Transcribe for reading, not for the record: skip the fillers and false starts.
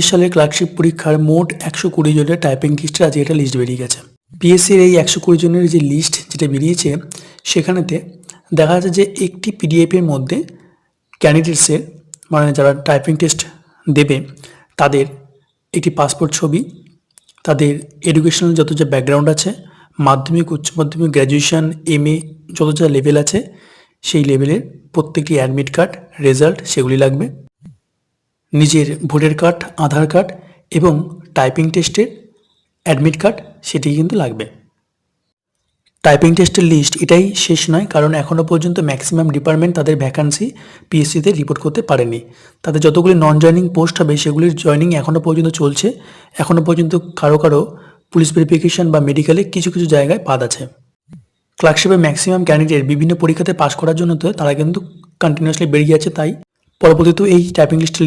সালের ক্লার্কশিপ পরীক্ষার মোট 120 জনের টাইপিং টেস্টের আজকে একটা লিস্ট বেরিয়ে গেছে। পিএসসির এই 120 জনের যে লিস্ট যেটা বেরিয়েছে সেখানেতে দেখা যাচ্ছে যে একটি পিডিএফের মধ্যে ক্যান্ডিডেটসের মানে যারা টাইপিং টেস্ট দেবে তাদের একটি পাসপোর্ট ছবি, তাদের এডুকেশনাল যত যা ব্যাকগ্রাউন্ড আছে, মাধ্যমিক, উচ্চ মাধ্যমিক, গ্র্যাজুয়েশন, এমএ যত যা লেভেল আছে সেই লেভেলের প্রত্যেকটি অ্যাডমিট কার্ড, রেজাল্ট সেগুলি লাগবে। নিজের ভোটার কার্ড, আধার কার্ড এবং টাইপিং টেস্টের অ্যাডমিট কার্ড সেটি কিন্তু লাগবে। টাইপিং টেস্টের লিস্ট এটাই শেষ নয়, কারণ এখনও পর্যন্ত ম্যাক্সিমাম ডিপার্টমেন্ট তাদের ভ্যাকান্সি পিএসসিতে রিপোর্ট করতে পারেনি। তাদের যতগুলি নন জয়নিং পোস্ট হবে সেগুলির জয়নিং এখনও পর্যন্ত চলছে। এখনও পর্যন্ত কারো কারো পুলিশ ভেরিফিকেশন বা মেডিকেলে কিছু কিছু জায়গায় বাদ আছে। ক্লার্কশিপের ম্যাক্সিমাম ক্যান্ডিডেট বিভিন্ন পরীক্ষাতে পাস করার জন্য তো তারা কিন্তু কন্টিনিউয়াসলি বেরিয়ে যাচ্ছে, তাই পরবর্তীতে এই টাইপিং লিস্ট